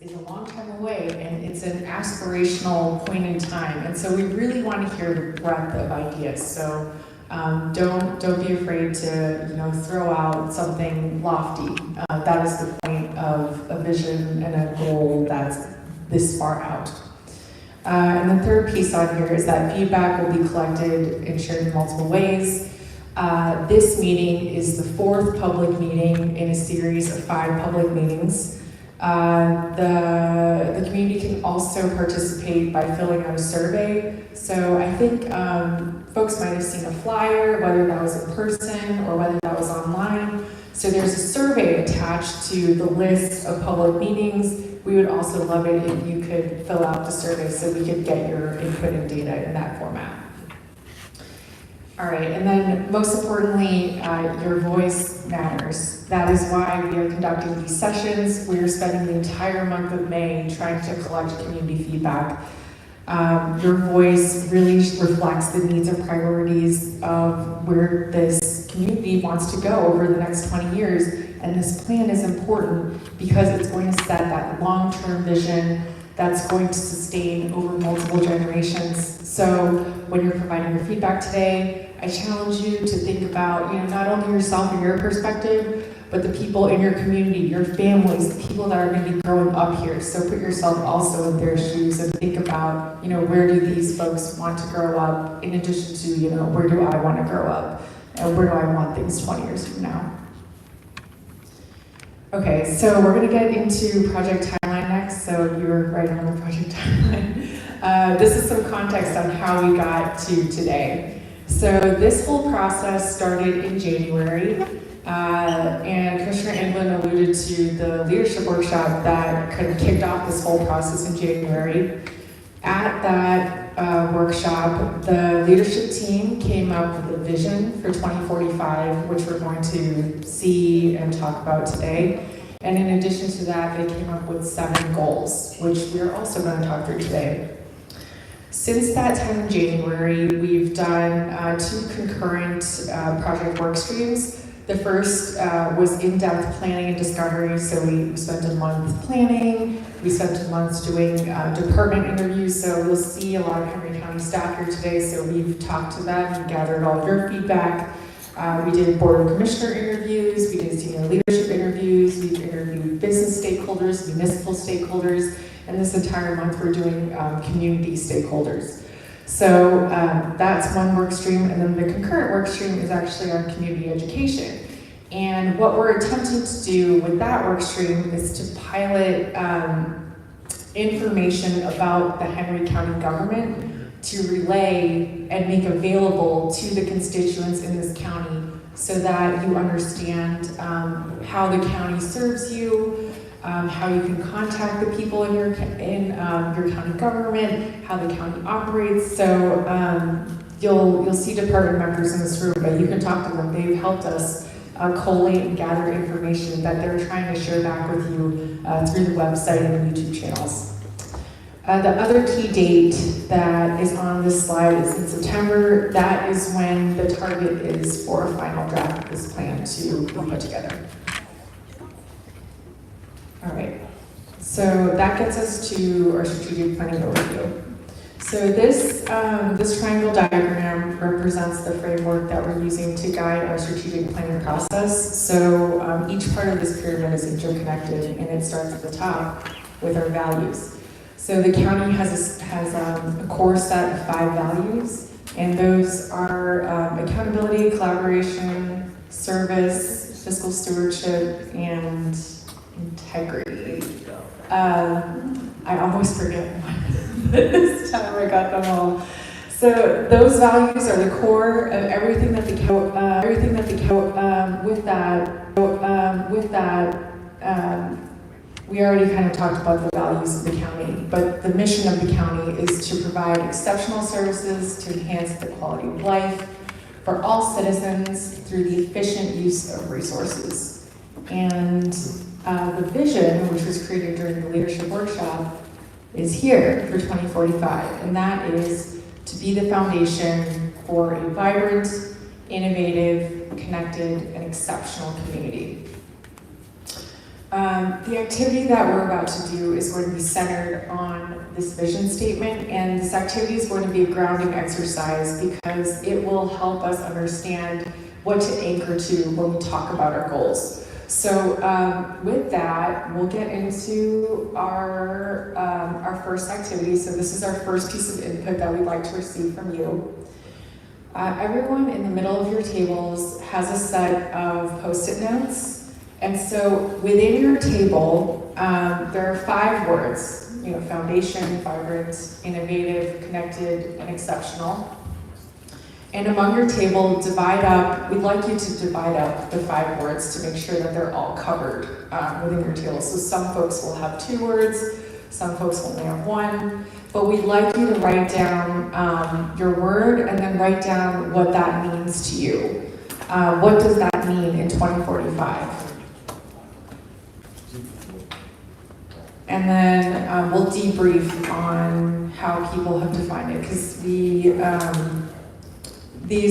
is a long time away, and it's an aspirational point in time. And so we really want to hear the breadth of ideas. So don't be afraid to throw out something lofty. That is the point of a vision and a goal that's this far out. And the third piece on here is that feedback will be collected and shared in multiple ways. This meeting is the 4th public meeting in a series of 5 public meetings. The community can also participate by filling out a survey. So I think folks might have seen a flyer, whether that was in person or whether that was online. So there's a survey attached to the list of public meetings. We would also love it if you could fill out the survey so we could get your input and data in that format. All right, and then most importantly, your voice matters. That is why we are conducting these sessions. We are spending the entire month of May trying to collect community feedback. Your voice really reflects the needs and priorities of where this community wants to go over the next 20 years. And this plan is important because it's going to set that long-term vision that's going to sustain over multiple generations. So when you're providing your feedback today, I challenge you to think about, not only yourself and your perspective, but the people in your community, your families, the people that are going to be growing up here. So put yourself also in their shoes and think about, where do these folks want to grow up, in addition to, where do I want to grow up, and where do I want things 20 years from now. Okay, so we're going to get into project timeline next. So you were right on the project timeline. This is some context on how we got to today. So this whole process started in January, and Commissioner England alluded to the leadership workshop that kind of kicked off this whole process in January. At that workshop, the leadership team came up with a vision for 2045, which we're going to see and talk about today. And in addition to that, they came up with 7 goals, which we're also going to talk through today. Since that time in January, we've done 2 concurrent project work streams. The first was in-depth planning and discovery, so we spent a month planning, we spent a month doing department interviews, so you'll see a lot of Henry County staff here today, so we've talked to them and gathered all your feedback. We did board of commissioner interviews, we did senior leadership interviews, we've interviewed business stakeholders, municipal stakeholders, and this entire month we're doing community stakeholders. So that's one work stream, and then the concurrent work stream is actually on community education. And what we're attempting to do with that work stream is to pilot information about the Henry County government to relay and make available to the constituents in this county so that you understand how the county serves you, how you can contact the people in your county government, how the county operates. So you'll see department members in this room, but you can talk to them. They've helped us collate and gather information that they're trying to share back with you through the website and the YouTube channels. The other key date that is on this slide is in September. That is when the target is for a final draft of this plan to be put together. All right, so that gets us to our strategic planning overview. So this triangle diagram represents the framework that we're using to guide our strategic planning process. So each part of this pyramid is interconnected, and it starts at the top with our values. So the county has a core set of 5 values, and those are accountability, collaboration, service, fiscal stewardship, and integrity. I always forget one. This time I got them all. So those values are the core of everything that we already kind of talked about the values of the county, but the mission of the county is to provide exceptional services to enhance the quality of life for all citizens through the efficient use of resources. And the vision, which was created during the leadership workshop, is here for 2045, and that is to be the foundation for a vibrant, innovative, connected, and exceptional community. The activity that we're about to do is going to be centered on this vision statement, and this activity is going to be a grounding exercise because it will help us understand what to anchor to when we talk about our goals. So with that, we'll get into our first activity. So this is our first piece of input that we'd like to receive from you. Everyone in the middle of your tables has a set of Post-it notes. And so within your table, there are 5 words, foundation, vibrant, innovative, connected, and exceptional. And among your table, we'd like you to divide up the 5 words to make sure that they're all covered within your table. So some folks will have 2 words, some folks only have 1, but we'd like you to write down your word and then write down what that means to you. What does that mean in 2045? And then we'll debrief on how people have defined it, because these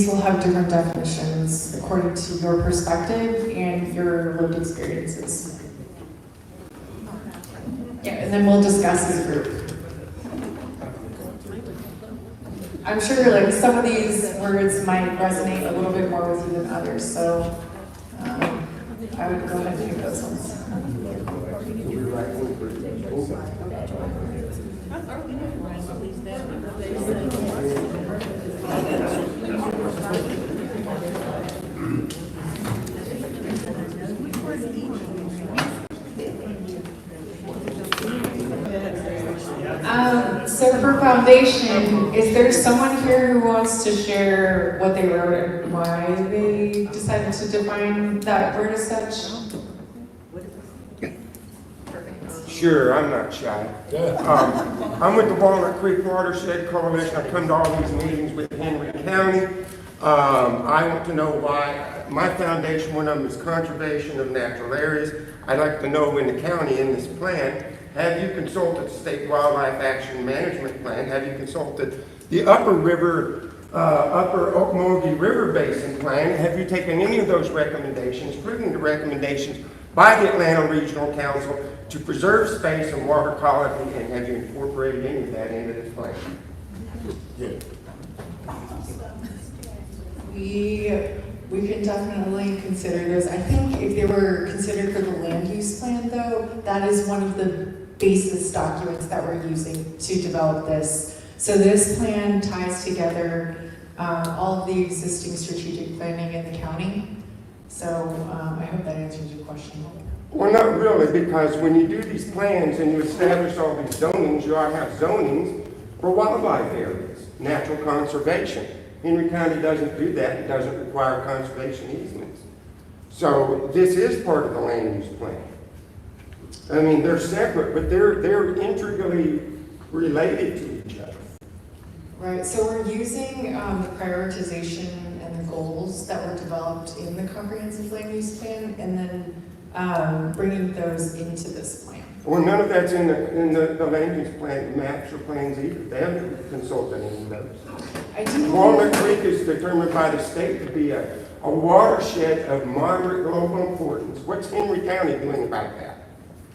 will have different definitions according to your perspective and your lived experiences. Yeah, and then we'll discuss as a group. I'm sure some of these words might resonate a little bit more with you than others, so I would go ahead and pick those ones. So for foundation, is there someone here who wants to share what they wrote and why they decided to define that word as such? Sure, I'm not shy. I'm with the Walnut Creek Watershed Coalition. I come to all these meetings with Henry County. I want to know why my foundation, one of them is conservation of natural areas. I'd like to know in the county, in this plan, have you consulted the State Wildlife Action Management Plan? Have you consulted the Upper Okmulgee River Basin Plan? Have you taken any of those recommendations, including the recommendations by the Atlanta Regional Council to preserve space and water quality, and have you incorporated any of that into this plan? Yeah. We can definitely consider those. I think if they were considered for the land use plan, though, that is one of the basis documents that we're using to develop this. So this plan ties together all of the existing strategic planning in the county. So I hope that answers your question. Well, not really, because when you do these plans and you establish all these zonings, you ought to have zonings for wildlife areas, natural conservation. Henry County doesn't do that. It doesn't require conservation easements. So this is part of the land use plan. I mean, they're separate, but they're integrally related to each other. Right, so we're using the prioritization and the goals that were developed in the comprehensive land use plan, and then bringing those into this plan. Well, none of that's in the land use plan, maps or plans either. They haven't consulted any of those. Walnut Creek is determined by the state to be a watershed of moderate global importance. What's Henry County doing about that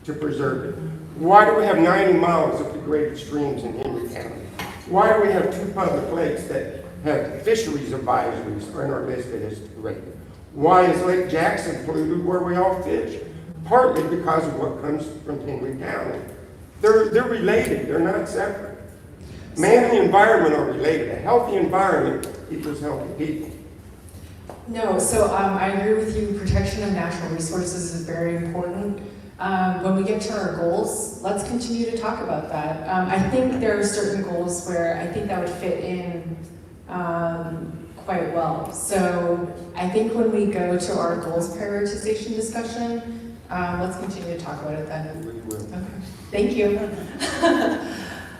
to preserve it? Why do we have 90 miles of degraded streams in Henry County? Why do we have 2 public lakes that have fisheries advisories and are listed as degraded? Why is Lake Jackson polluted where we all fish? Partly because of what comes from Henry County. They're related, they're not separate. Man and the environment are related. A healthy environment equals healthy people. No, so I agree with you. Protection of natural resources is very important. When we get to our goals, let's continue to talk about that. I think there are certain goals where I think that would fit in quite well. So I think when we go to our goals prioritization discussion, let's continue to talk about it then. Okay. Thank you.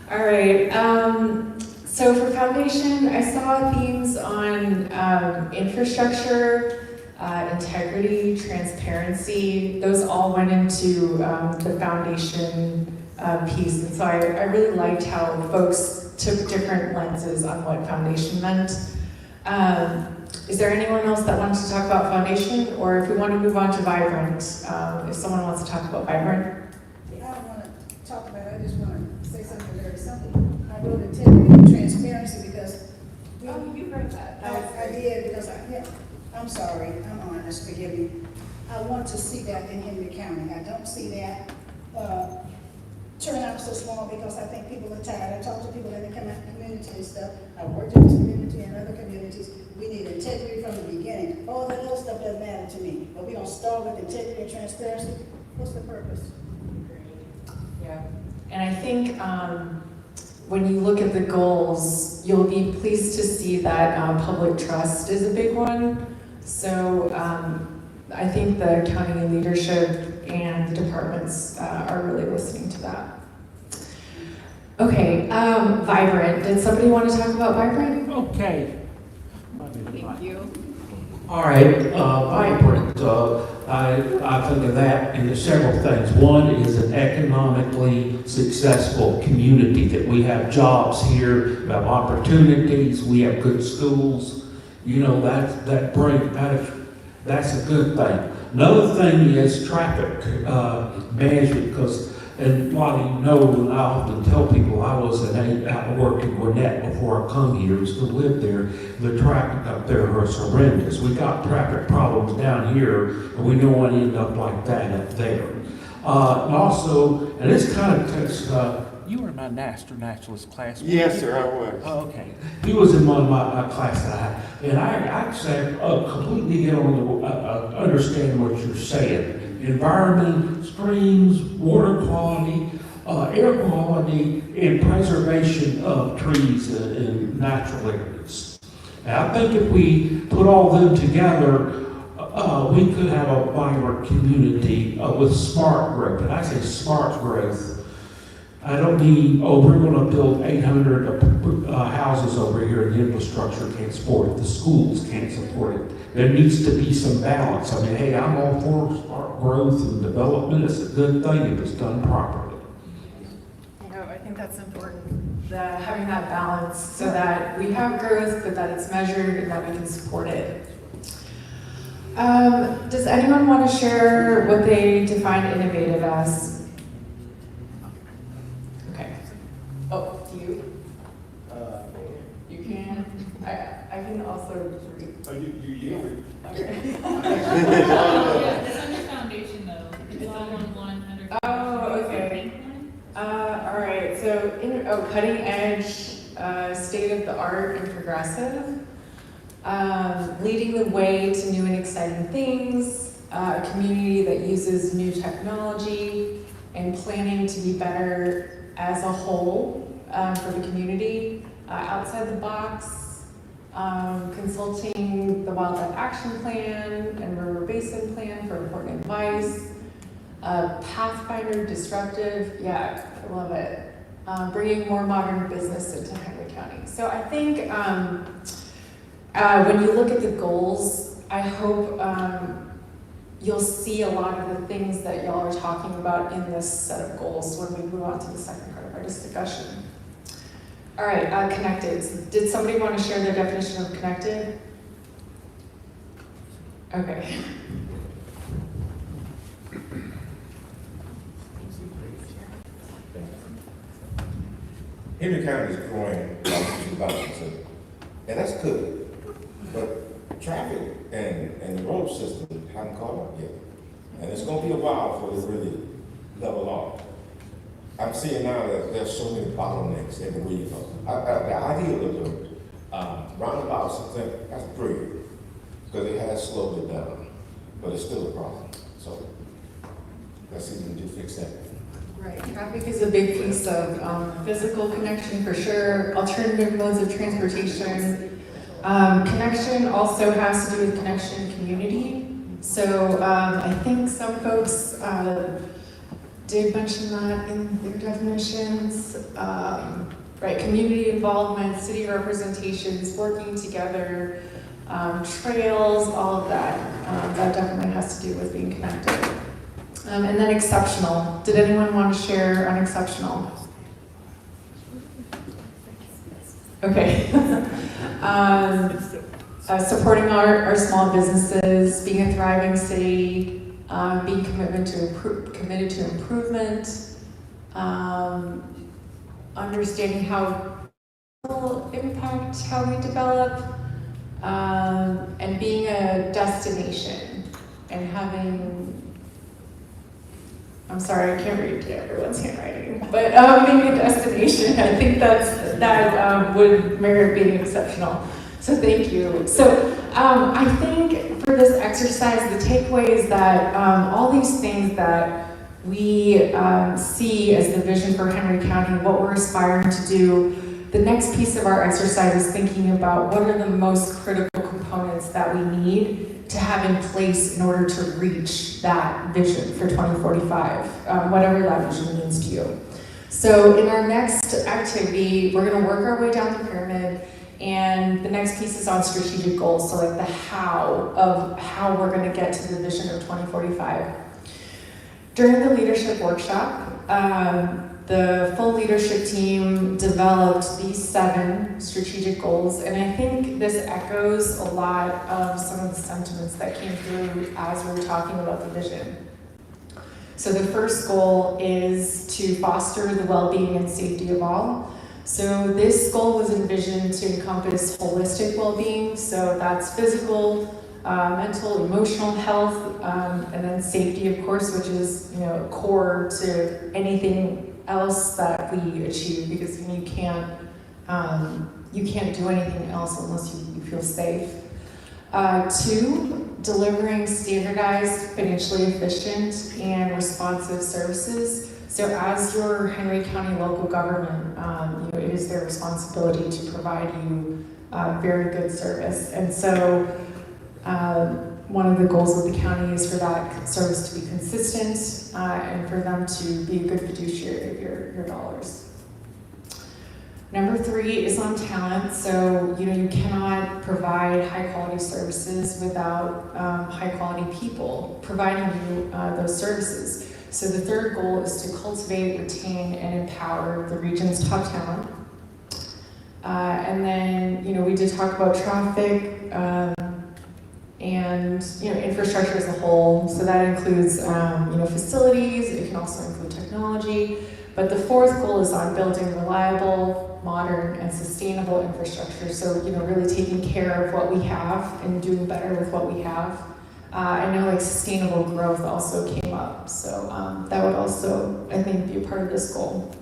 All right. So for foundation, I saw themes on infrastructure, integrity, transparency. Those all went into the foundation piece. And so I really liked how folks took different lenses on what foundation meant. Is there anyone else that wants to talk about foundation, or if we want to move on to vibrant, if someone wants to talk about vibrant? I don't want to talk about it, I just want to say something very simple. I wrote integrity and transparency because. Oh, you heard that. I did because I'm sorry, I'm honest, forgive me. I want to see that in Henry County. I don't see that turnout so small because I think people are tired. I talk to people in the community and stuff. I worked in this community and other communities. We need integrity from the beginning. All that other stuff doesn't matter to me. But we don't start with integrity and transparency. What's the purpose? Yeah, and I think when you look at the goals, you'll be pleased to see that public trust is a big one. So I think the county leadership and the departments are really listening to that. Okay, vibrant. Did somebody want to talk about vibrant? Okay. Thank you. All right, vibrant. I think of that into several things. One is an economically successful community, that we have jobs here, we have opportunities, we have good schools. You know, that's a good thing. Another thing is traffic management, because, and a lot of you know, and I often tell people, I was out working Gwinnett before I come here, used to live there. The traffic up there was horrendous. We got traffic problems down here, and we don't want to end up like that up there. And also, and this kind of takes, you were in my naturalist class. Yes, sir, I was. Oh, okay. He was in one of my classes, and I actually completely get on the understand what you're saying. Environment, streams, water quality, air quality, and preservation of trees and natural areas. And I think if we put all them together, we could have a vibrant community with smart growth. And I say smart growth, I don't mean, oh, we're going to build 800 houses over here and the infrastructure can't support it, the schools can't support it. There needs to be some balance. I mean, hey, I'm all for smart growth and development. It's a good thing if it's done properly. No, I think that's important, having that balance so that we have growth, but that it's measured and that we can support it. Does anyone want to share what they define innovative as? Okay. Oh, do you? You can? I can also read. Oh, you. Okay. It's under foundation though. It's all on one under. Oh, okay. All right. So, cutting edge, state of the art, and progressive. Leading the way to new and exciting things. A community that uses new technology and planning to be better as a whole for the community. Outside the box, consulting the Wildlife Action Plan and River Basin Plan for important advice. Pathfinder disruptive, yeah, I love it. Bringing more modern business into Henry County. So I think when you look at the goals, I hope you'll see a lot of the things that y'all are talking about in this set of goals when we move on to the second part of our discussion. All right, connected. Did somebody want to share their definition of connected? Okay. Henry County is growing like 2,000%, and that's good. But traffic and the road system haven't caught up yet. And it's going to be a while before they really level off. I'm seeing now that there's so many bottlenecks everywhere you go. The idea of the roundabouts, that's brilliant, because it has slowed it down, but it's still a problem. So let's see if we can fix that. Right, traffic is a big piece of physical connection for sure, alternative modes of transportation. Connection also has to do with connection and community. So I think some folks did mention that in their definitions. Right, community involvement, city representations, working together, trails, all of that. That definitely has to do with being connected. And then exceptional. Did anyone want to share on exceptional? Okay. supporting our small businesses, being a thriving city, being committed to improvement, understanding how will impact how we develop, and being a destination and having, I'm sorry, I can't read everyone's handwriting, but being a destination, I think that would merit being exceptional. So thank you. So I think for this exercise, the takeaway is that all these things that we see as the vision for Henry County, what we're aspiring to do, the next piece of our exercise is thinking about what are the most critical components that we need to have in place in order to reach that vision for 2045, whatever that vision means to you. So in our next activity, we're going to work our way down the pyramid, and the next piece is on strategic goals, so like the how of how we're going to get to the vision of 2045. During the leadership workshop, the full leadership team developed these 7 strategic goals, and I think this echoes a lot of some of the sentiments that came through as we were talking about the vision. So the first goal is to foster the well-being and safety of all. So this goal was envisioned to encompass holistic well-being, so that's physical, mental, emotional health, and then safety, of course, which is core to anything else that we achieve, because you can't do anything else unless you feel safe. 2, delivering standardized, financially efficient, and responsive services. So as your Henry County local government, it is their responsibility to provide you very good service. And so one of the goals of the county is for that service to be consistent and for them to be a good fiduciary of your dollars. Number 3 is on talent. So, you cannot provide high quality services without high quality people providing you those services. So the third goal is to cultivate, retain, and empower the region's top talent. And then, we did talk about traffic and infrastructure as a whole. So that includes facilities. It can also include technology. But the 4th goal is on building reliable, modern, and sustainable infrastructure. So really taking care of what we have and doing better with what we have. I know sustainable growth also came up. So that would also, I think, be a part of this goal.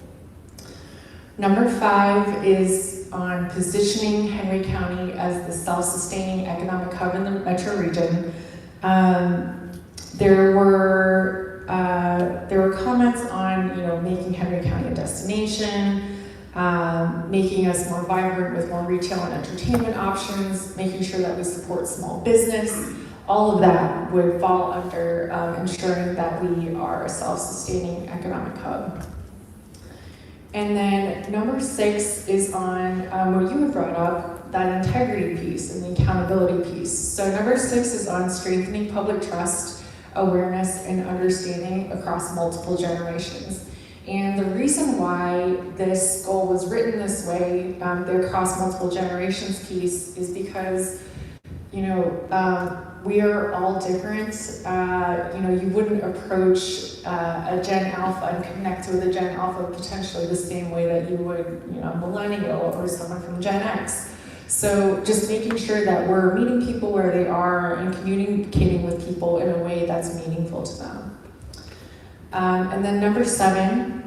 Number 5 is on positioning Henry County as the self-sustaining economic hub in the metro region. There were comments on making Henry County a destination, making us more vibrant with more retail and entertainment options, making sure that we support small business. All of that would fall under ensuring that we are a self-sustaining economic hub. And then number 6 is on what you have brought up, that integrity piece and the accountability piece. So number 6 is on strengthening public trust, awareness, and understanding across multiple generations. And the reason why this goal was written this way, the across multiple generations piece, is because we are all different. You wouldn't approach a Gen Alpha and connect with a Gen Alpha potentially the same way that you would, a millennial or someone from Gen X. So just making sure that we're meeting people where they are and communicating with people in a way that's meaningful to them. And then number 7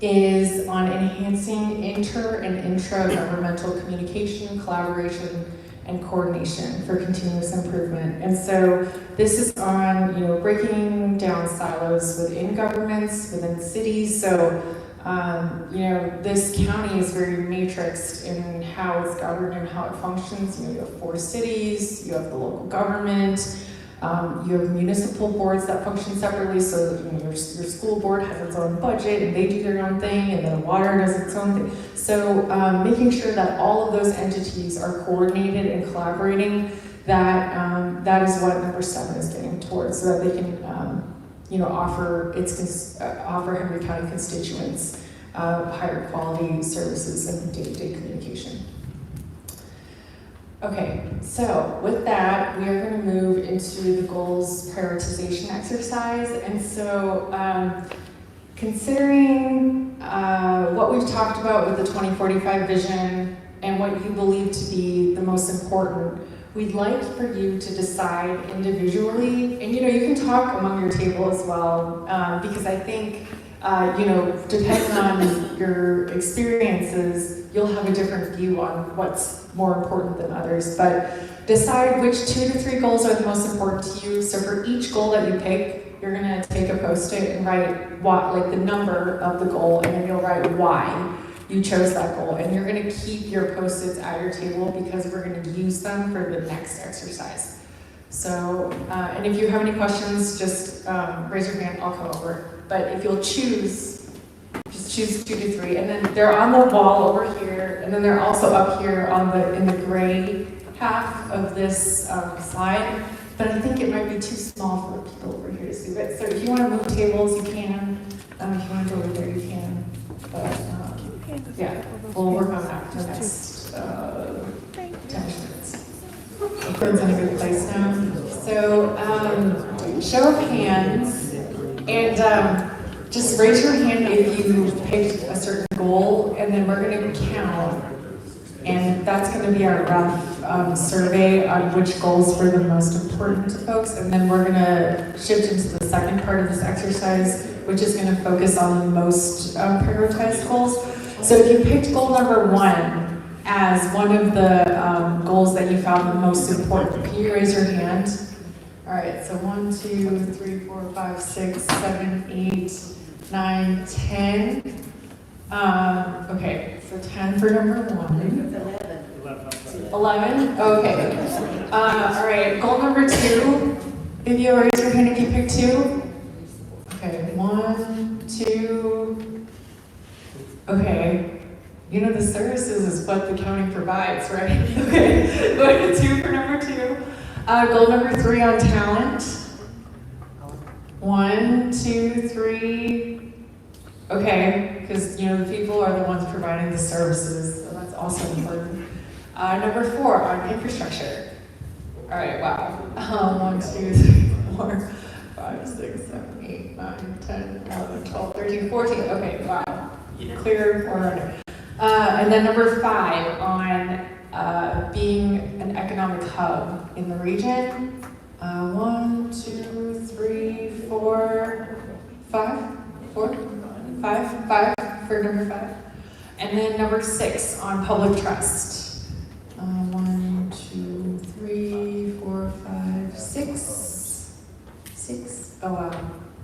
is on enhancing inter and intra-governmental communication, collaboration, and coordination for continuous improvement. And so this is on, breaking down silos within governments, within cities. So, this county is very matrixed in how it's governed and how it functions. You have 4 cities, you have the local government, you have municipal boards that function separately. So, your school board has its own budget and they do their own thing, and then water does its own thing. So making sure that all of those entities are coordinated and collaborating, that is what number 7 is getting towards, so that they can offer Henry County constituents higher quality services and day-to-day communication. Okay, so with that, we are going to move into the goals prioritization exercise. And so, considering what we've talked about with the 2045 vision and what you believe to be the most important, we'd like for you to decide individually, and you can talk among your table as well, because I think, depending on your experiences, you'll have a different view on what's more important than others. But decide which 2 to 3 goals are the most important to you. So for each goal that you pick, you're gonna take a Post-it and write like the number of the goal, and then you'll write why you chose that goal. And you're gonna keep your Post-its at your table because we're gonna use them for the next exercise. So, and if you have any questions, just raise your hand, I'll come over. But if you'll just choose 2 to 3, and then they're on the wall over here, and then they're also up here in the gray half of this slide. But I think it might be too small for people over here to see. But so if you want to move tables, you can. If you want to go over there, you can. But yeah, we'll work on that for the next 10 minutes. Everyone's in a good place now. So show of hands. And just raise your hand if you picked a certain goal, and then we're going to count. And that's going to be our rough survey on which goals were the most important to folks. And then we're going to shift into the second part of this exercise, which is going to focus on the most prioritized goals. So if you picked goal number 1 as one of the goals that you found the most important, can you raise your hand? All right, so 1, 2, 3, 4, 5, 6, 7, 8, 9, 10. Okay, so 10 for number 1. 11? Okay. All right, goal number 2. If you raise your hand if you pick 2. Okay, 1, 2. Okay. The services is what the county provides, right? Okay, go to 2 for number 2. Goal number 3 on talent. 1, 2, 3. Okay, because the people are the ones providing the services, so that's also important. Number 4 on infrastructure. All right, wow. 1, 2, 3, 4, 5, 6, 7, 8, 9, 10, 11, 12, 13, 14. Okay, wow. Clear order. And then number 5 on being an economic hub in the region. 1, 2, 3, 4, 5, 4, 5 for number 5. And then number 6 on public trust. 1, 2, 3, 4, 5, 6. 6. Oh wow,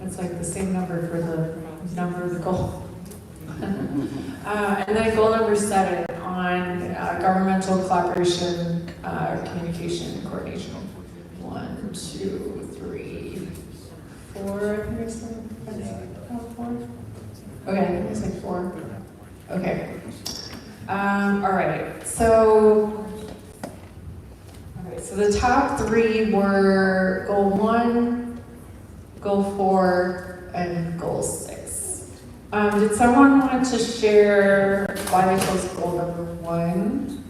that's like the same number for the number of the goal. And then goal number 7 on governmental collaboration, communication, and coordination. 1, 2, 3, 4. I think it's like 4. Okay, I think it's like 4. Okay. All right. So the top 3 were goal 1, goal 4, and goal 6. Did someone want to share why they chose goal number 1?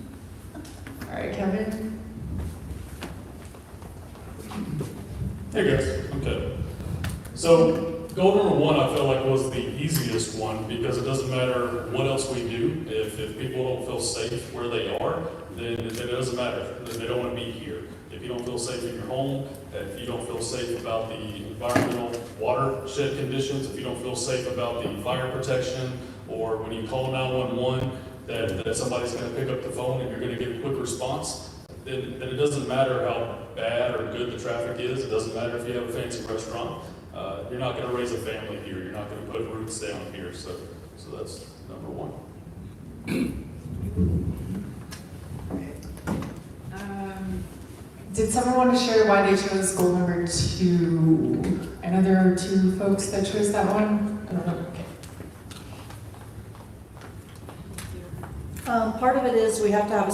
All right, Kevin. Hey guys, I'm Kevin. So goal number 1 I felt like was the easiest one because it doesn't matter what else we do. If people don't feel safe where they are, then it doesn't matter. They don't want to be here. If you don't feel safe in your home, if you don't feel safe about the environmental watershed conditions, if you don't feel safe about the fire protection, or when you call 911, that somebody's going to pick up the phone and you're going to get a quick response, then it doesn't matter how bad or good the traffic is. It doesn't matter if you have a fancy restaurant. You're not going to raise a family here. You're not going to put roots down here. So that's number 1. Did someone want to share why they chose goal number 2? I know there are 2 folks that chose that one. I don't know. Okay. Part of it is we have to have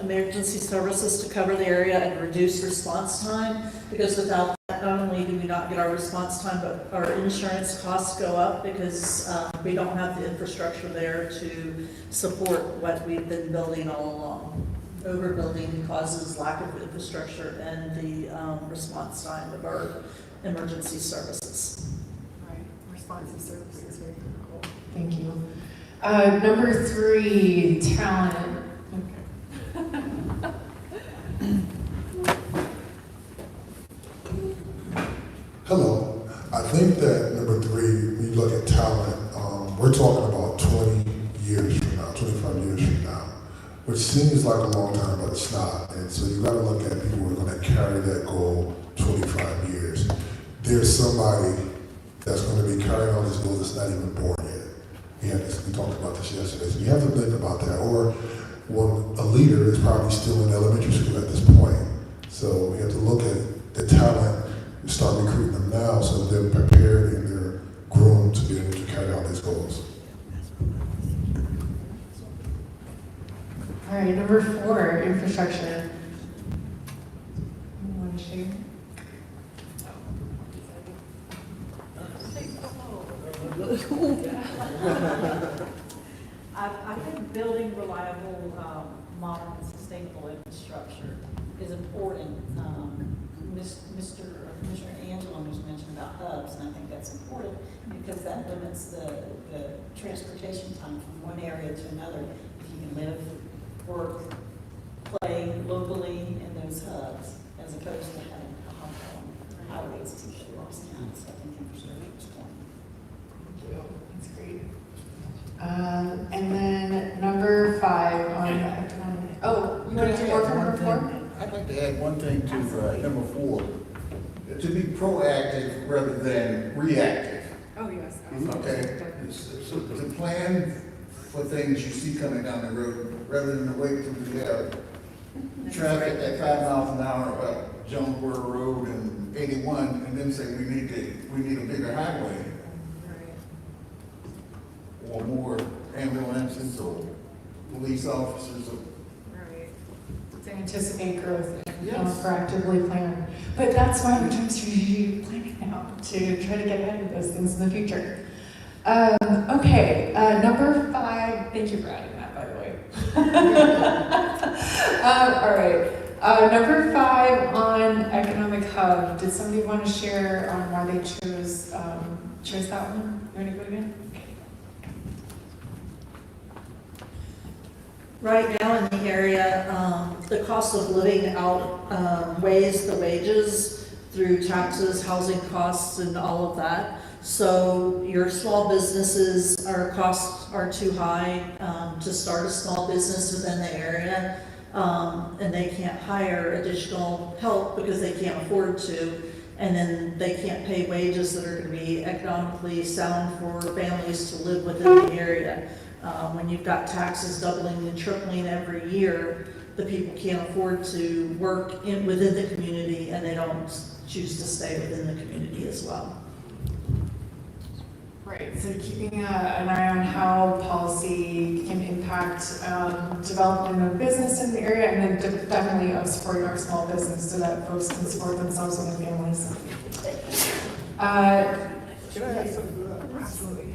emergency services to cover the area and reduce response time, because without that, not only do we not get our response time, but our insurance costs go up because we don't have the infrastructure there to support what we've been building all along. overbuilding causes lack of infrastructure and the response time of our emergency services. Right, responsive services, very cool. Thank you. Number 3, talent. Hello. I think that number 3, when you look at talent, we're talking about 20 years from now, 25 years from now, which seems like a long time, but it's not. And so you got to look at people who are going to carry that goal 25 years. There's somebody that's going to be carrying all these goals that's not even born yet. We talked about this yesterday. So you have to think about that. Or when a leader is probably still in elementary school at this point. So we have to look at the talent and start recruiting them now so they're prepared and they're groomed to be able to carry out these goals. All right, number 4, infrastructure. You want to share? I think building reliable, modern, and sustainable infrastructure is important. Commissioner Angela was mentioning about hubs, and I think that's important because that limits the transportation time from one area to another. If you can live, work, play locally in those hubs, as opposed to having to hop on highways to get across town. So I think infrastructure is important. Thank you. That's great. And then number 5 on economic. Oh, you want to do more for number 4? I'd like to add one thing to number 4, to be proactive rather than reactive. Oh, yes. Okay? So to plan for things you see coming down the road rather than wait till we have traffic at 5 miles an hour up Jonesboro Road and 81 and then say we need a bigger highway or more ambulances or police officers or To anticipate growth and proactively plan. But that's why we're doing strategic planning now, to try to get ahead of those things in the future. Okay, number 5, thank you for adding that, by the way. All right, number 5 on economic hub. Did somebody want to share on why they chose that one? You want to go again? Right now in the area, the cost of living outweighs the wages through taxes, housing costs, and all of that. So your small businesses, costs are too high to start a small business within the area, and they can't hire additional help because they can't afford to. And then they can't pay wages that are going to be economically sound for families to live within the area. When you've got taxes doubling and tripling every year, the people can't afford to work within the community, and they don't choose to stay within the community as well. Right, so keeping an eye on how policy can impact development of business in the area, and then definitely of supporting our small business so that folks can support themselves and their families. Can I ask something? Absolutely.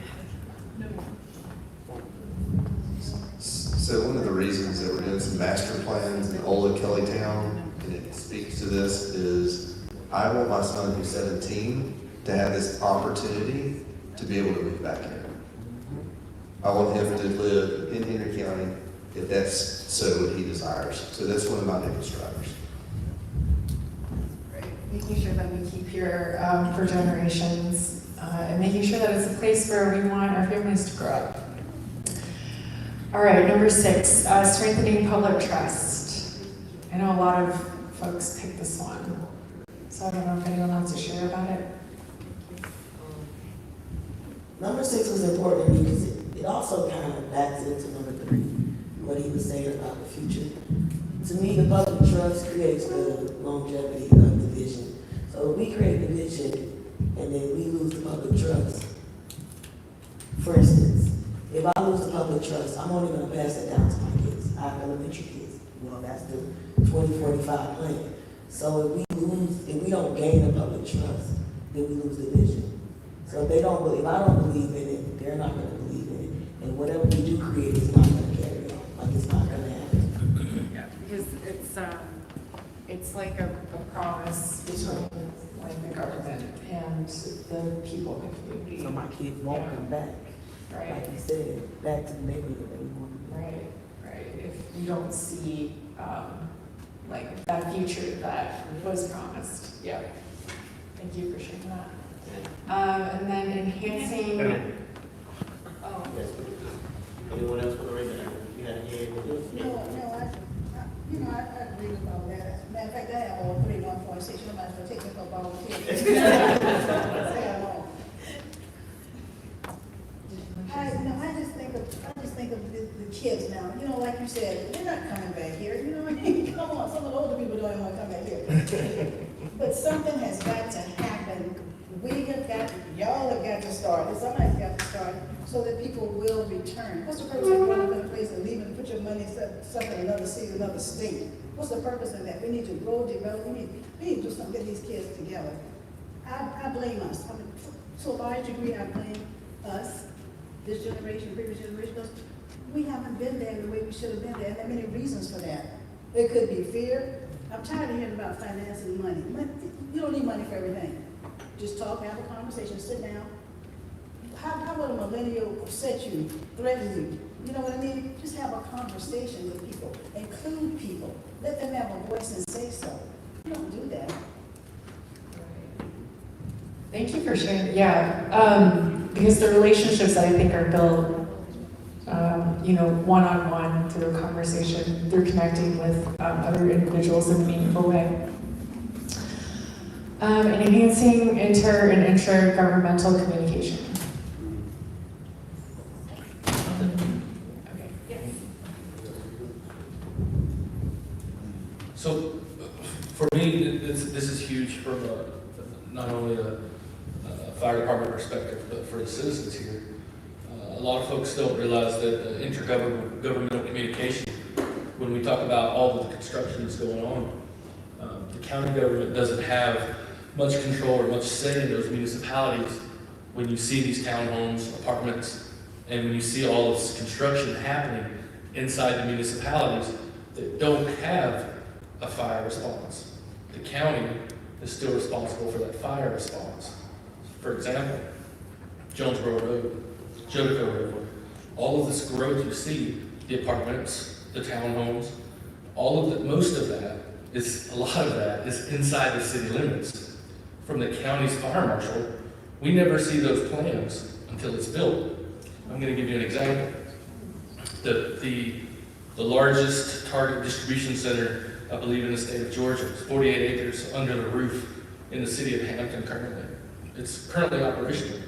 So one of the reasons that we're doing some master plans in Old Kellytown, and it speaks to this, is I want my son who's 17 to have this opportunity to be able to move back here. I want him to live in Henry County if that's so what he desires. So that's one of my biggest drivers. Right, making sure that we keep here for generations, and making sure that it's a place where we want our families to grow up. All right, number 6, strengthening public trust. I know a lot of folks picked this one, so I don't know if anyone wants to share about it. Number 6 was important because it also kind of backs into number 3, what he was saying about the future. To me, the public trust creates the longevity of the vision. So if we create the vision and then we lose the public trust, for instance, if I lose the public trust, I'm only going to pass that down to my kids. I have elementary kids. Well, that's the 2045 plan. So if we don't gain the public trust, then we lose the vision. So if I don't believe in it, they're not going to believe in it. And whatever we do create is not going to carry on. Like it's not going to happen. Yeah, because it's like a promise between like the government and the people in the community. So my kids won't Yeah. come back, Right, like you said, back to the neighborhood anymore. right, right. If you don't see, like that future that was promised. Yeah. Thank you for sharing that. And then enhancing. Oh. Anyone else want to raise their hand? You had a hand with this? I agree with all that. Matter of fact, I have all 3, 1.6, you might as well take it for volunteers. Say I'm wrong. I just think of the kids now, like you said, they're not coming back here, you know what I mean? Come on, some of the older people don't even want to come back here. But something has got to happen. Y'all have got to start, somebody's got to start, so that people will return. What's the purpose of going to a place and leaving, put your money something in another city, another state? What's the purpose of that? We need to grow, develop, we need to do something, get these kids together. I blame us. To a large degree, I blame us, this generation, previous generation, because we haven't been there the way we should have been there, and there are many reasons for that. It could be fear. I'm tired of hearing about finance and money. You don't need money for everything. Just talk, have a conversation, sit down. How would a millennial upset you, threaten you? You know what I mean? Just have a conversation with people, include people, let them have a voice and say so. You don't do that. Thank you for sharing. Yeah, because the relationships that I think are built, one-on-one through a conversation, through connecting with other individuals in a meaningful way. And enhancing inter and intragovernmental communication. Okay. Yes. So, for me, this is huge from not only a fire department perspective, but for the citizens here. A lot of folks don't realize that intergovernmental communication, when we talk about all of the construction that's going on, the county government doesn't have much control or much say in those municipalities. When you see these townhomes, apartments, and when you see all this construction happening inside the municipalities that don't have a fire response, the county is still responsible for that fire response. For example, Jonesboro Road, Jodico Road, all of this growth you see, the apartments, the townhomes, most of that is, a lot of that is inside the city limits. From the county's fire marshal, we never see those plans until it's built. I'm going to give you an example. The largest Target distribution center, I believe, in the state of Georgia, is 48 acres under the roof in the city of Hampton currently. It's currently operational.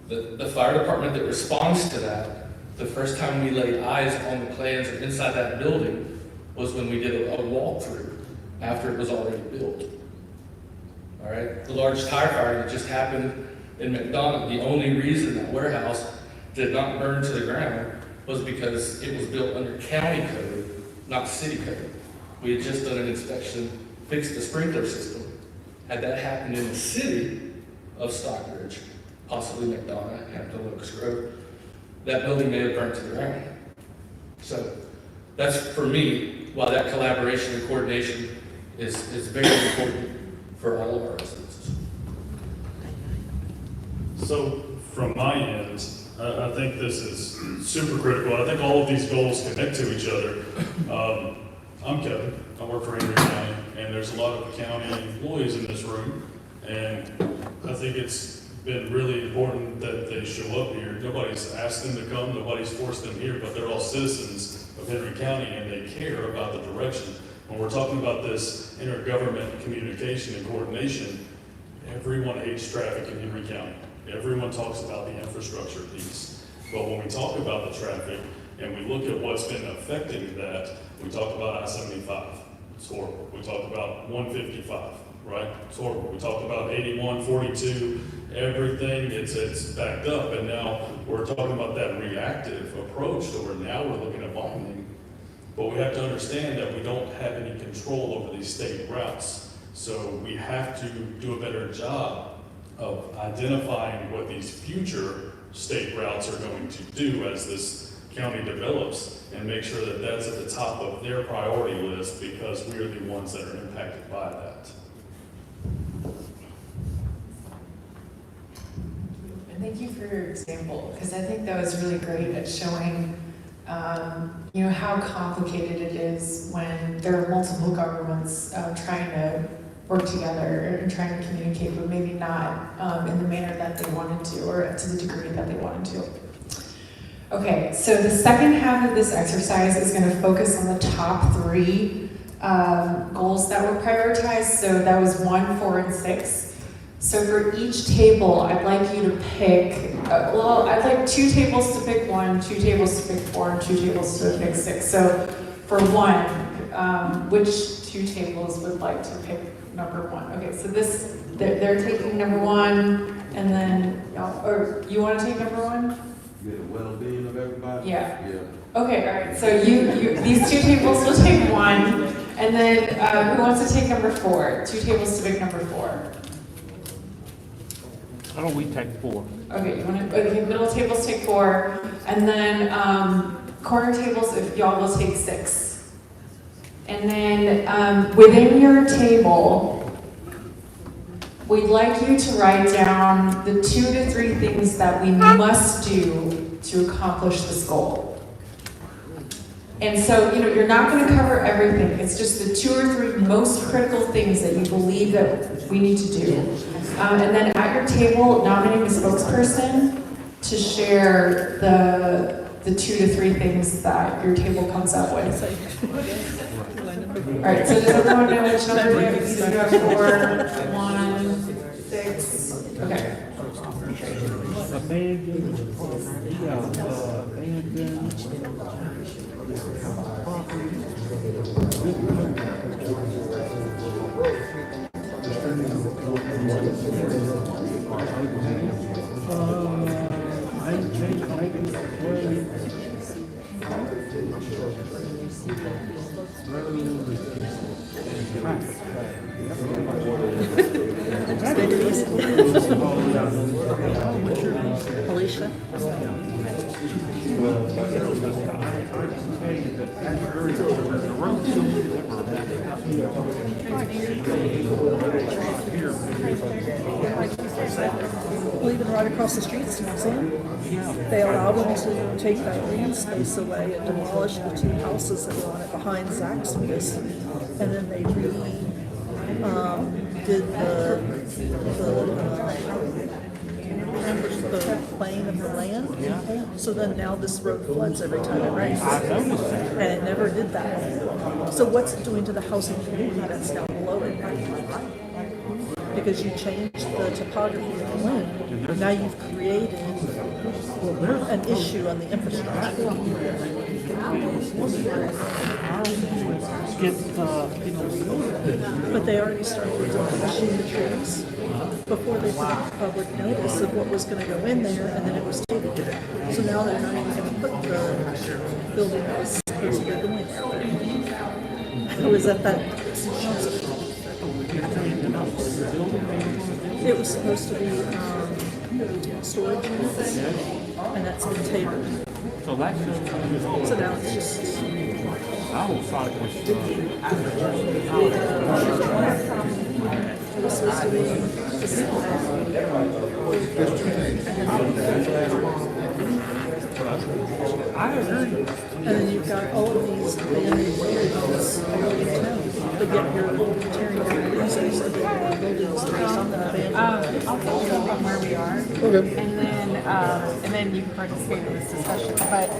The fire department that responds to that, the first time we laid eyes on the plans or inside that building was when we did a walkthrough after it was already built. All right, the large tire fire that just happened in McDonough, the only reason that warehouse did not burn to the ground was because it was built under county code, not city code. We had just done an inspection, fixed the sprinkler system. Had that happened in the city of Stockbridge, possibly McDonough, Hampton, Locust Grove, that building may have burnt to the ground. So that's, for me, why that collaboration and coordination is very important for all of our residents. So from my end, I think this is super critical. I think all of these goals connect to each other. I'm Kevin. I work for Henry County, and there's a lot of county employees in this room, and I think it's been really important that they show up here. Nobody's asked them to come, nobody's forced them here, but they're all citizens of Henry County, and they care about the direction. When we're talking about this intergovernment communication and coordination, everyone hates traffic in Henry County. Everyone talks about the infrastructure piece. But when we talk about the traffic and we look at what's been affecting that, we talk about I-75. It's horrible. We talk about 155, right? It's horrible. We talk about 81, 42, everything, it's backed up. And now we're talking about that reactive approach, so now we're looking at widening. But we have to understand that we don't have any control over these state routes. So we have to do a better job of identifying what these future state routes are going to do as this county develops and make sure that that's at the top of their priority list because we're the ones that are impacted by that. And thank you for your example, because I think that was really great at showing, how complicated it is when there are multiple governments trying to work together and trying to communicate, but maybe not in the manner that they wanted to, or to the degree that they wanted to. Okay, so the second half of this exercise is going to focus on the top 3 goals that were prioritized. So that was 1, 4, and 6. So for each table, I'd like you to pick, I'd like 2 tables to pick 1, 2 tables to pick 4, and 2 tables to pick 6. So for 1, which 2 tables would like to pick number 1? Okay, so they're taking number 1, and then, or you want to take number 1? The well-being of everybody? Yeah. Yeah. Okay, all right, so these 2 tables will take 1, and then who wants to take number 4? 2 tables to pick number 4. Why don't we take 4? Okay, middle tables take 4, and then corner tables, if y'all will take 6. And then within your table, we'd like you to write down the 2 to 3 things that we must do to accomplish this goal. And so, you're not going to cover everything. It's just the 2 or 3 most critical things that you believe that we need to do. And then at your table, nominate a spokesperson to share the 2 to 3 things that your table comes up with. All right, so does everyone know which number it is? You have 4, 1, 6. Okay. Alicia? Well, even right across the street's the museum. They allowed them to take that green space away and demolish the 2 houses that were on it behind Zaxby's. And then they did the plane of the land. So then now this road floods every time it rains. And it never did that. So what's it doing to the housing community that's down below it? Because you changed the topography of the land. Now you've created an issue on the infrastructure. But they already started demolishing the trees before they put out public notice of what was going to go in there, and then it was taken. So now they're not even going to put the building that was supposed to be going there. It was at that. It was supposed to be storage units, and that's been tapered. So that's So now it's just. I always thought it was. It was supposed to be. I agree. And then you've got all of these abandoned buildings all over town, but yet you're tearing down these buildings based on the abandoned. I'll tell you about where we are. Okay. And then you can participate in this discussion. But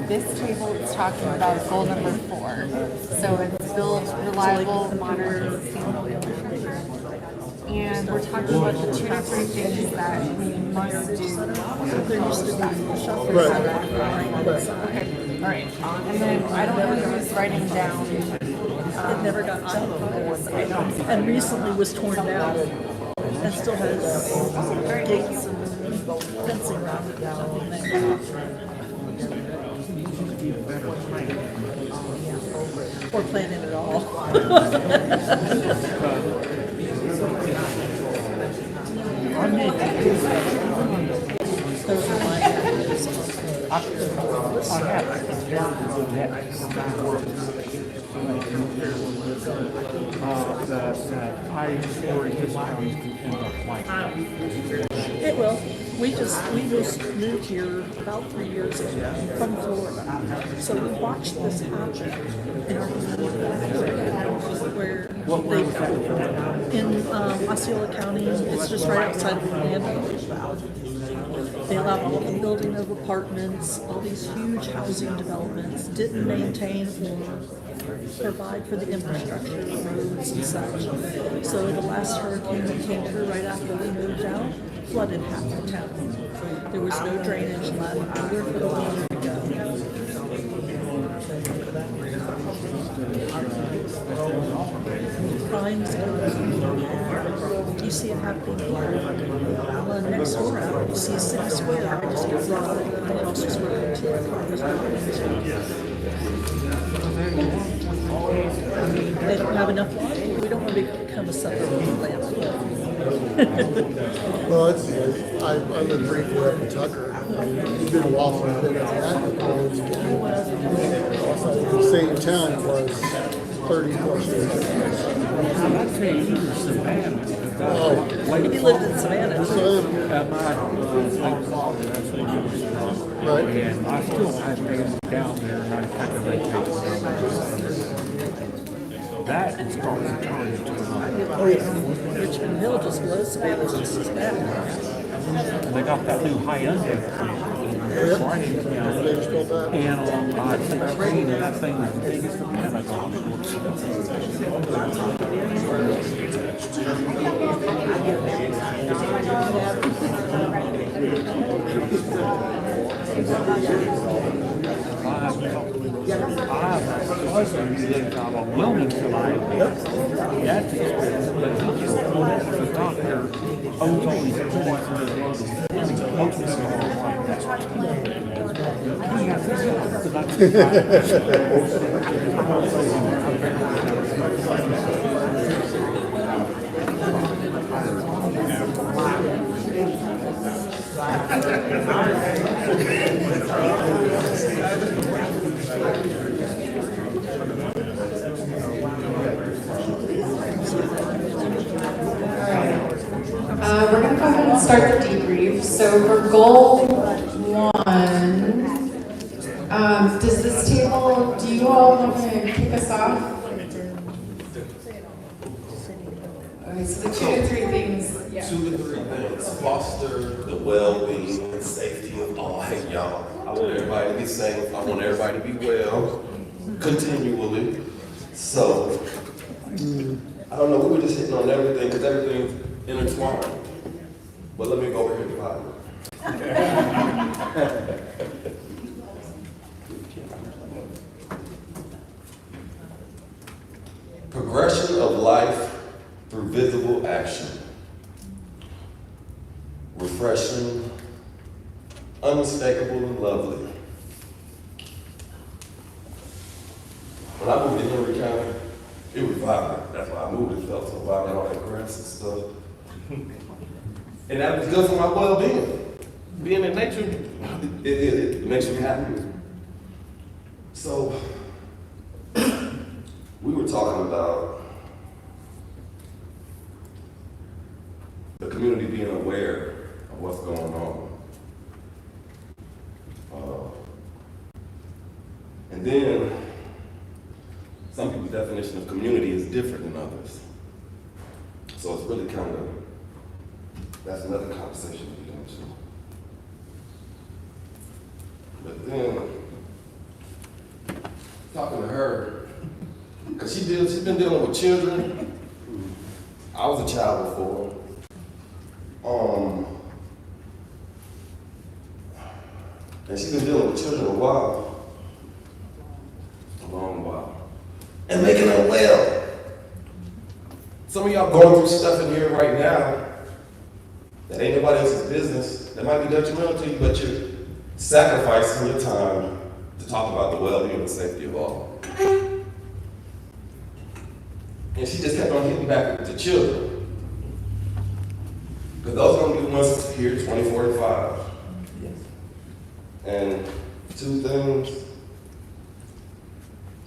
this table is talking about goal number 4. So it's build reliable, modern, sustainable infrastructure. And we're talking about the 2 to 3 things that we must do. There used to be a shop. Okay, all right. And then I don't know who's writing down. It never got done. And recently was torn down and still has gates and fencing around it now. Or planning it all. Those are my ideas. It will. We just moved here about 3 years ago from Florida. So we watched this happen in our community where in Osceola County, it's just right outside of Orlando. They allowed all the building of apartments, all these huge housing developments, didn't maintain or provide for the infrastructure, roads and such. So the last hurricane that came through right after we moved out flooded half the town. There was no drainage left, nowhere for the water to go. Crimes go. You see it happening here. Next door out, you see City Square. I just got robbed. The house was broken into. The car was broken into. They don't have enough water. We don't want to become a suburb of landfill. Well, I lived briefly up in Tucker. It's been a while since I've been out. The same town it was 30 plus years ago. I'd say you were Savannah. He lived in Savannah. Right. And I still have family down there, and I kind of vacation down there. That is starting to turn into an Richmond Hill just below Savannah's just as bad. And they got that new high-end and on I-16, and that thing is the biggest in Pentagon. I have a cousin who lives out on Wilmington Island. That's expensive, but he's the doctor owns all these points We're going to go ahead and start the debrief. So for goal 1, does this table, do you all want to kick us off? Okay, so the 2 to 3 things. Yeah. 2 to 3 things. Foster the well-being and safety of all. Hey, y'all, I want everybody to be safe. I want everybody to be well continually. So, I don't know, we were just hitting on everything because everything's intertwined. But let me go over here to find it. Progression of life through visible action. Refreshing, unmistakable, and lovely. When I moved to Henry County, it was vibrant. That's why I moved. It felt so vibrant, all that grass and stuff. And that was good for my well-being. Being in nature, it makes me happy. So, we were talking about the community being aware of what's going on. And then, some people's definition of community is different than others. So it's really kind of, that's another conversation to get into. But then, talking to her, because she's been dealing with children. I was a child before. And she's been dealing with children a while. A long while. And making them well. Some of y'all going through stuff in here right now that ain't nobody else's business, that might be detrimental to you, but you're sacrificing your time to talk about the well-being and safety of all. And she just kept on hitting back with the children. Because those are going to be the ones here 24 to 5. And Two things.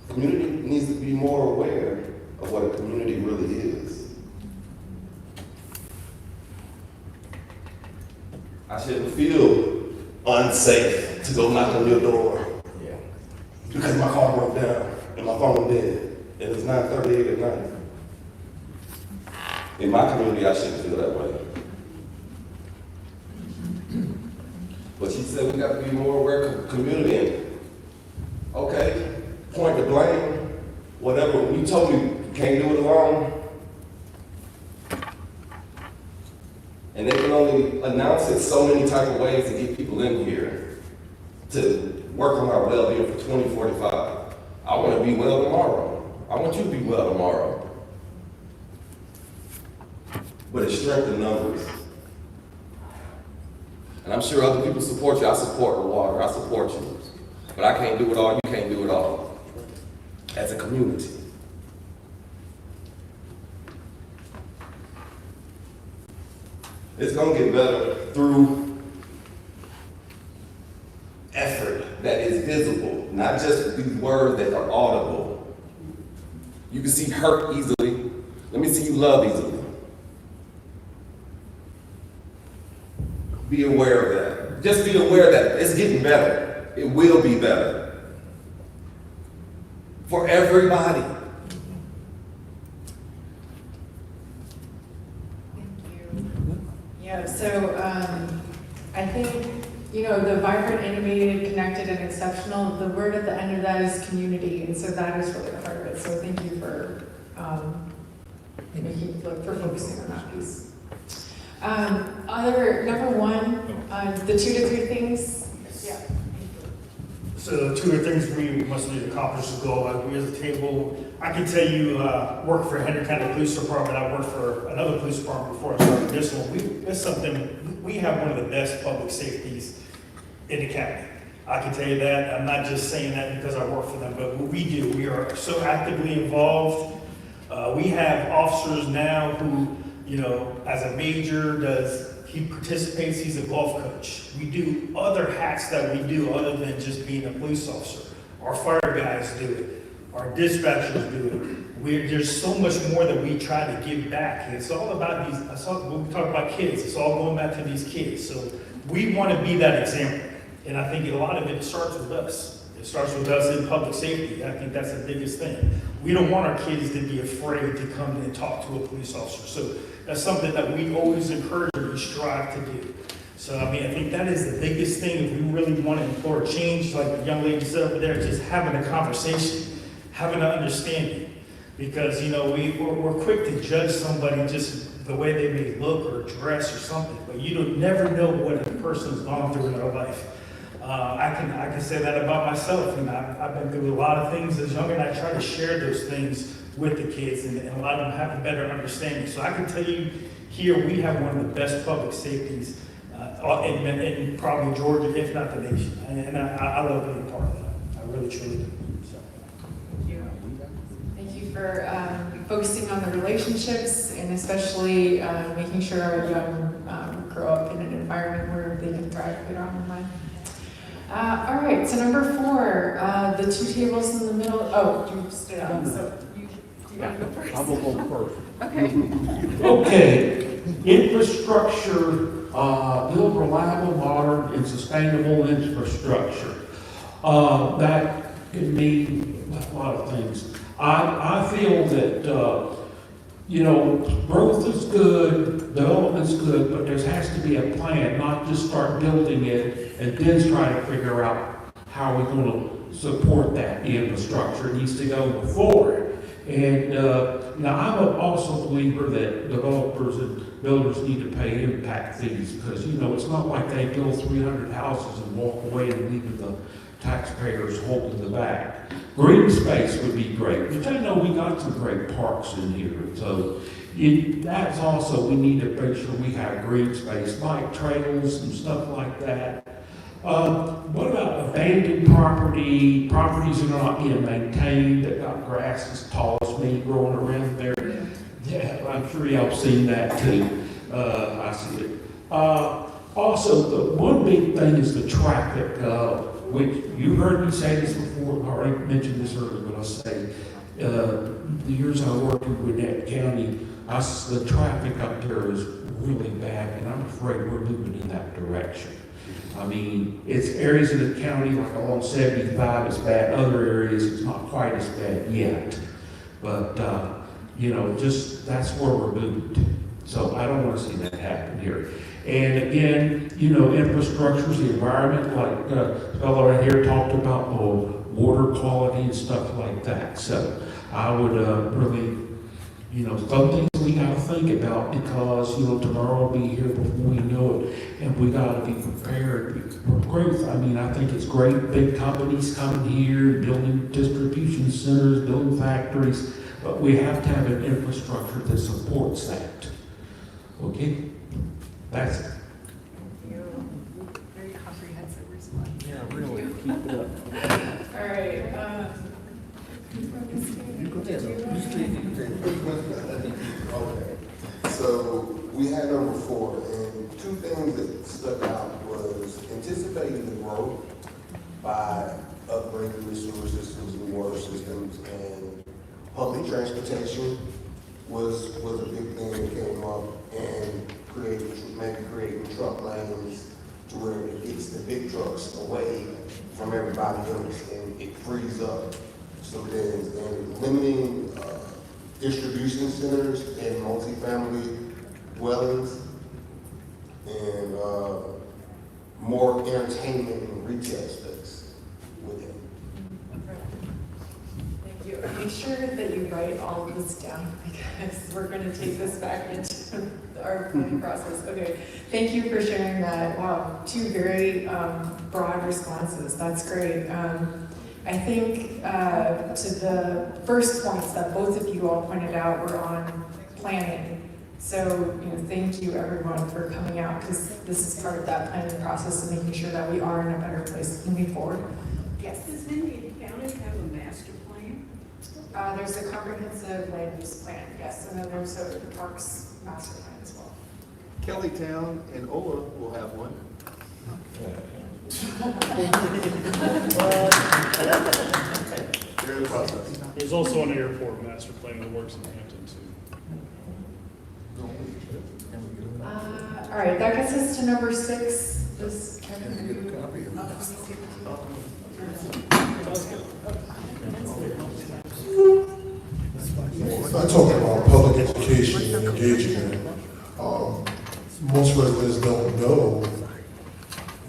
Community needs to be more aware of what a community really is. I shouldn't feel unsafe to go knock on your door. Yeah. Because my car broke down and my phone dead. And it's 9:38 at night. In my community, I shouldn't feel that way. But she said we got to be more aware of community. And okay, point the blame, whatever. When you told me you can't do it alone, and they can only announce it so many type of ways to get people in here to work on our well-being for 2045. I want to be well tomorrow. I want you to be well tomorrow. But it's strength in numbers. And I'm sure other people support you. I support the water. I support you. But I can't do it all. You can't do it all. As a community. It's going to get better through effort that is visible, not just these words that are audible. You can see hurt easily. Let me see you love easily. Be aware of that. Just be aware that it's getting better. It will be better. For everybody. Yeah, so I think, the vibrant, animated, connected, and exceptional, the word at the end of that is community, and so that is really the heart of it. So thank you for focusing on that piece. Number one, the 2 to 3 things. Yeah. So 2 or things we must need to accomplish the goal. We as a table, I can tell you, work for Henry County Police Department. I worked for another police department before I started this one. It's something, we have one of the best public safeties in the county. I can tell you that. I'm not just saying that because I work for them, but what we do, we are so actively involved. We have officers now who, as a major he participates, he's a golf coach. We do other hats that we do other than just being a police officer. Our fire guys do it. Our dispatchers do it. There's so much more that we try to give back. It's all about when we talk about kids, it's all going back to these kids. So we want to be that example. And I think a lot of it starts with us. It starts with us in public safety. I think that's the biggest thing. We don't want our kids to be afraid to come and talk to a police officer. So that's something that we always encourage and strive to do. So, I think that is the biggest thing. If we really want to implore change, like the young lady said over there, just having a conversation, having an understanding. Because, we're quick to judge somebody just the way they may look or dress or something, but you never know what a person's gone through in their life. I can say that about myself, and I've been through a lot of things as young, and I try to share those things with the kids, and a lot of them have a better understanding. So I can tell you, here we have one of the best public safeties in probably Georgia, if not the nation, and I love being part of that. I really, truly do. So. Thank you. Thank you for focusing on the relationships, and especially making sure our young grow up in an environment where they can thrive later on in life. All right, so number 4, the 2 tables in the middle. Oh, you stood up, so you want to go first? I will go first. Okay. Okay, infrastructure, build reliable, modern, and sustainable infrastructure. That can mean a lot of things. I feel that, growth is good, development's good, but there has to be a plan, not just start building it and then try to figure out how we're going to support that infrastructure. It needs to go before it. And now I'm also a believer that developers and builders need to pay impact fees because, it's not like they build 300 houses and walk away and leave the taxpayers holding the bag. Green space would be great, which I know we got some great parks in here. So that's also, we need to make sure we have green space, bike trails and stuff like that. What about abandoned properties that are not being maintained, that got grass as tall as me growing around there? Yeah, I'm sure y'all have seen that too. I see it. Also, the one big thing is the traffic. which you heard me say this before, I already mentioned this earlier, but I'll say, the years I worked in Gwinnett County, the traffic up there is really bad, and I'm afraid we're moving in that direction. I mean, it's areas of the county, like along 75 is bad, other areas it's not quite as bad yet. But, you know, just, that's where we're moving to. So I don't want to see that happen here. And again, you know, infrastructure, the environment, like the fellow right here talked about, water quality and stuff like that. So I would really, you know, some things we got to think about because, you know, tomorrow will be here before we know it. And we got to be prepared for growth. I mean, I think it's great, big companies coming here, building distribution centers, building factories, but we have to have an infrastructure that supports that. Okay? That's it. Very comprehensive response. Yeah, really, keep it up. All right, Okay, so we had number 4, and 2 things that stuck out was anticipating the growth by upgrading the sewer systems and water systems, and public transportation was a big thing that came up, and creating truck lanes to where it gets the big trucks away from everybody else, and it frees up. So then, and limiting distribution centers and multifamily dwellings, and more entertainment and retail space within. thank you. Make sure that you write all of this down because we're going to take this back into our planning process. Okay, thank you for sharing that. Wow, 2 very broad responses. That's great. I think to the first points that both of you all pointed out were on planning. So, you know, thank you everyone for coming out because this is part of that planning process and making sure that we are in a better place moving forward. Yes? Does Indian County have a master plan? There's a comprehensive land use plan, yes, and then there's a parks master plan as well. Kellytown and Ola will have one. They're in the process. There's also an airport master plan that works in Hampton too. All right, that gets us to number 6. This I talk about public education and engagement. Most residents don't know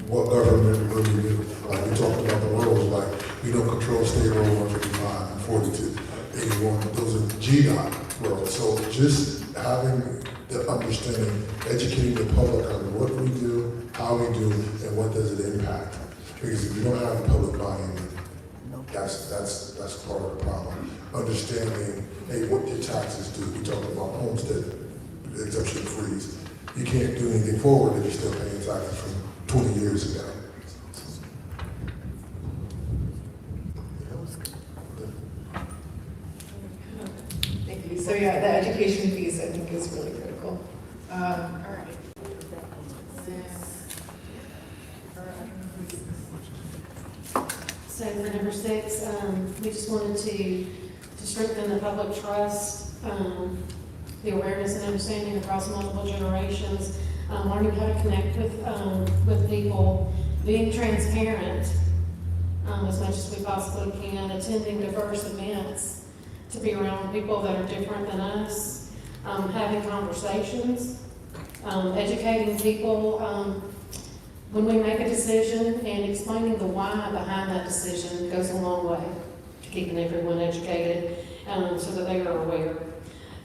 what government really do. Like we talked about the roads, like we don't control state road 155 and 42, 81. Those are GDOT roads. So just having the understanding, educating the public on what we do, how we do, and what does it impact. Because if you don't have public buy-in, that's part of the problem. Understanding, hey, what your taxes do. We talked about homestead exemption freeze. You can't do anything forward if you're still paying taxes from 20 years ago. Thank you. So yeah, the education piece I think is really critical. All right. So for number 6, we just wanted to strengthen the public trust, the awareness and understanding across multiple generations, learning how to connect with people, being transparent as much as we possibly can, attending diverse events, to be around people that are different than us, having conversations, educating people when we make a decision, and explaining the why behind that decision goes a long way to keeping everyone educated so that they are aware.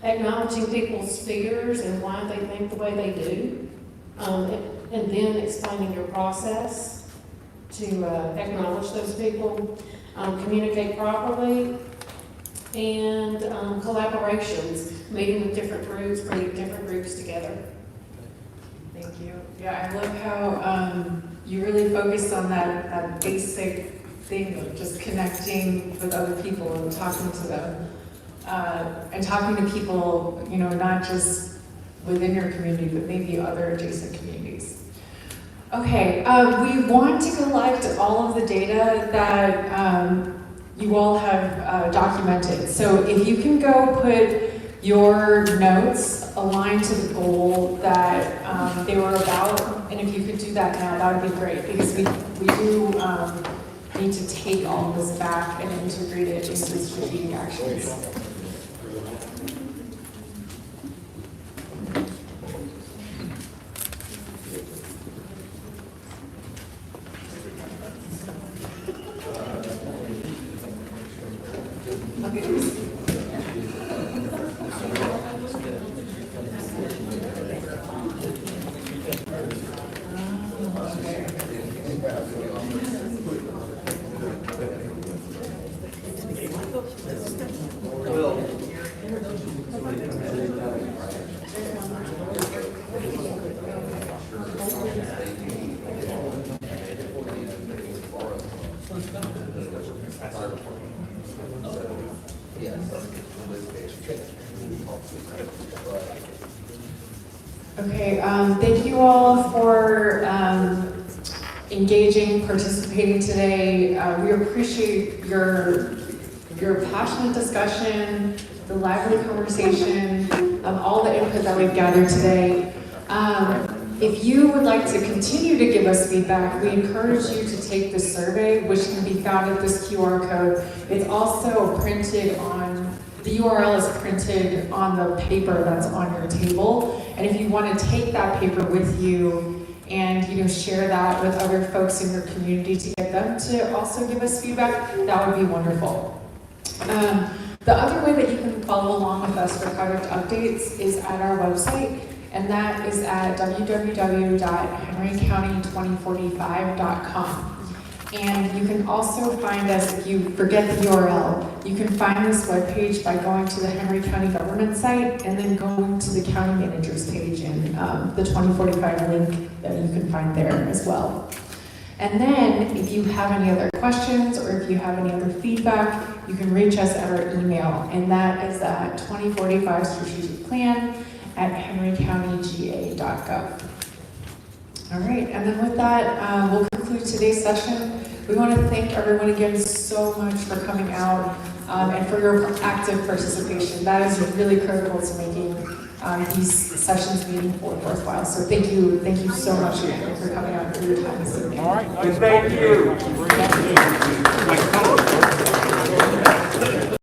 Acknowledging people's fears and why they think the way they do, and then explaining your process to acknowledge those people, communicate properly, and collaborations, meeting with different groups, bringing different groups together. Thank you. Yeah, I love how you really focused on that basic thing of just connecting with other people and talking to them. And talking to people, you know, not just within your community, but maybe other adjacent communities. Okay, we want to collect all of the data that you all have documented. So if you can go put your notes aligned to the goal that they were about, and if you could do that now, that would be great, because we do need to take all of this back and integrate it into the strategic actions. Okay, thank you all for engaging, participating today. We appreciate your passionate discussion, the lively conversation, all the input that we've gathered today. If you would like to continue to give us feedback, we encourage you to take the survey, which can be found at this QR code. It's also printed on, the URL is printed on the paper that's on your table. And if you want to take that paper with you and share that with other folks in your community to get them to also give us feedback, that would be wonderful. The other way that you can follow along with us for project updates is at our website, and that is at www.henrycounty2045.com. And you can also find us, if you forget the URL, you can find this webpage by going to the Henry County government site and then going to the county manager's page and the 2045 link that you can find there as well. And then if you have any other questions or if you have any other feedback, you can reach us at our email, and that is at 2045 strategic plan at henrycountyga.gov. All right, and then with that, we'll conclude today's session. We want to thank everyone again so much for coming out and for your active participation. That is really critical to making these sessions meaningful and worthwhile. So thank you so much again for coming out and for your time this evening. All right, and thank you.